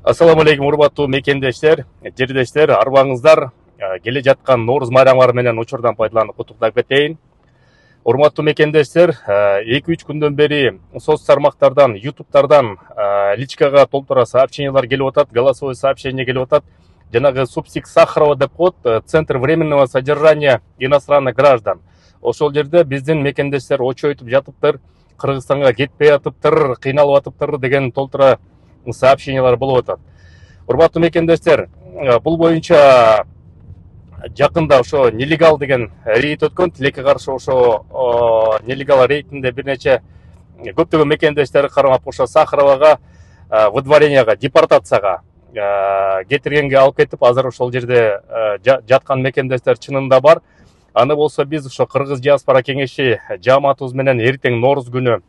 Assalamu алейкум, урматтуу мекендештер, жердештер, арбаңыздар келе жаткан Нооруз майрамы менен учурдан пайдаланып куттуктап кетейин. Урматтуу мекендештер, 2-3 күндөн бери соц тармактардан, ютубтардан личкага толтура сообщениялар келип атат, голосовой сообщение келип атат. Жанагы Супсик Сахарова деп коет, Центр временного содержания иностранных граждан. Ошол жерде биздин мекендештер очойтуп жатыптыр, Кыргызстанга кетпей атыптыр, кыйналып атыптыр деген толтура сообщениялар болуп атат. Урматтуу мекендештер, бул боюнча жакында ошо нелегал деген рейд өткөн, тилекке каршы ошо нелегал рейдинде бир нече көптөгөн мекендештер кармап ошо Сахаровага выдворенияга, депортацияга кетиргенге алып кетип, азыр ошол жерде жаткан мекендештер чынында бар. Аны болсо биз ошо Кыргыз диаспора кеңеши жааматыбыз менен эртең Нооруз күнү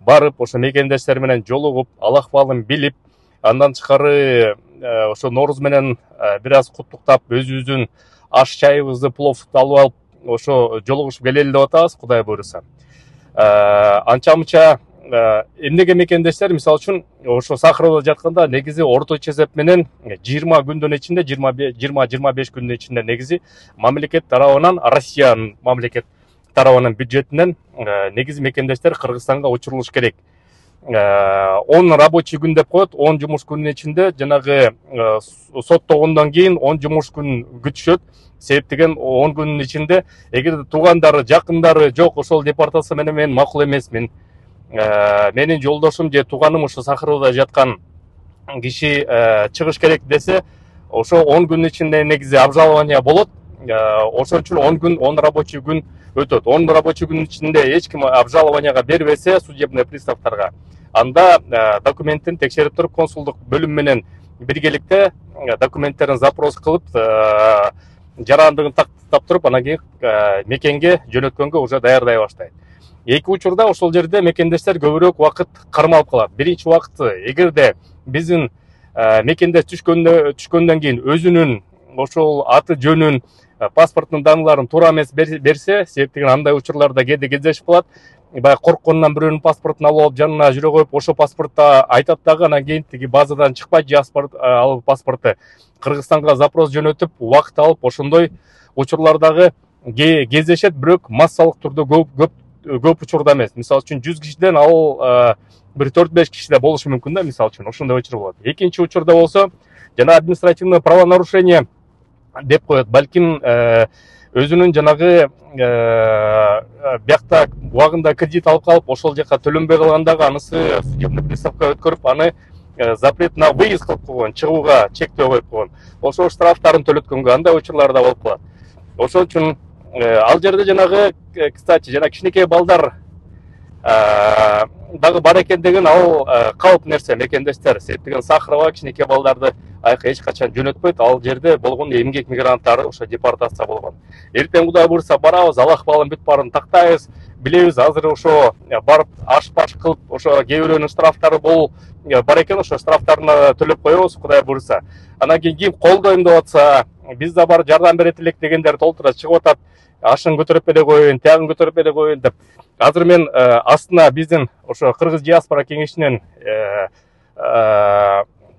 барып, ошо мекендештер менен жолугуп, ал акыбалын билип, андан тышкары ошо Нооруз менен бир аз куттуктап, өзүбүздүн аш чайыбызды, пловду алып алып, ошо жолугушуп келели деп атабыз, Кудай буйруса. Анча-мынча эмнеге мекендештер, мисалы үчүн, ошо Сахаровдо жатканда негизи орточо эсеп менен 20 күндүн ичинде, 20-25 күндүн ичинде негизи мамлекет тарабынан, Россиянын мамлекет тарабынан бюджетинен негизи мекендештер Кыргызстанга учурулуш керек. 10 рабочий күн деп коет, 10 жумуш күнүнүн ичинде жанагы соттогондон кийин 10 жумуш күн күтүшөт. Себеп деген 10 күнүнүн ичинде эгер туугандары, жакындары жок, ошол депортация менен мен макул эмесмин. Менин жолдошум же тууганым ошо Сахаровдо жаткан киши чыгыш керек десе, ошо 10 күнүн ичинде негизи обжалование болот. Ошон үчүн 10 күн, 10 рабочий күн өтөт. 10 рабочий күнүн ичинде эч ким обжалованияга бербесе судебный приставтарга, анда документин текшерип туруп, консулдук бөлүм менен биргеликте документтерин запрос кылып, жарандыгын тактап туруп, анан кийин мекенге жөнөткөнгө уже даярдай баштайт. Эки учурда ошол жерде мекендештер көбүрөөк убакыт кармалып калат. Биринчи убакыты, эгерде биздин мекендеш түшкөндөн кийин өзүнүн ошол аты жөнүн, паспорттун даныларын туура эмес берсе, себеп деген андай учурларда кээде кездешип калат. Баягы корккондон бирөөнүн паспортун алып алып, жанына жүрө коюп, ошо паспортто айтат дагы, анан кийин тиги базадан чыкпайт, ал паспорту Кыргызстанга запрос жөнөтүп, убакыт алып, ошондой учурлардагы кездешет, бирок массалык түрдө көп учурда эмес. Мисалы үчүн 100 кишиден ал бир 4-5 кишиде болушу мүмкүн да, мисалы үчүн ошондой учур болот. Экинчи учурда болсо, жана административный правонарушение деп коет, балким өзүнүн жанагы биякта убагында кредит алып калып, ошол жака төлөнбөй калгандагы анысы судебный приставка өткөрүп, аны запрет на выезд кылып койгон, чыгууга чектөө коюп койгон. Ошол штрафтарын төлөткөнгө андай учурлар да болуп калат. Ошол үчүн ал жерде жанагы, кстати, жана кичинекей балдар дагы бар экен деген ал калп нерсе мекендештер. Себеп деген Сахарова кичинекей балдарды эч качан жөнөтпөйт. Ал жерде болгон эмгек мигранттары ошо депортация болгон. Эртең Кудай буйруса барабыз, Аллах балын бүт барын тактайбыз. Билебиз, азыр ошо барып аш-баш кылып, ошо кээ бирөөнүн штрафтары бар экен, ошо штрафтарын төлөп коебуз, Кудай буйруса. Анан кийин колдойм деп атса, биз да бар жардам берет элек дегендер толтура чыгып атат. Ашын көтөрүп бере коюн, тягын көтөрүп бере коюн деп. Азыр мен астына биздин ошо Кыргыз диаспора кеңешинен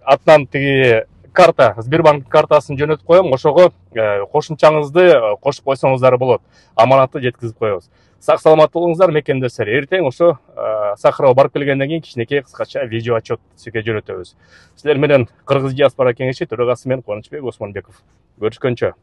атынан тиги карта, Сбербанк картасын жөнөтүп коем, ошого кошумчаңызды кошуп койсоңуздар болот. Аманатты жеткизип коебуз. Сак саламат болуңуздар мекендештер. Эртең ошо Сахарова барып келгенден кийин кичинекей кыскача видео отчет сизге жөнөтөбүз. Силер менен Кыргыз диаспора кеңеши төрагасы мен Кубанычбек Осмонбеков. Көрүшкөнчө.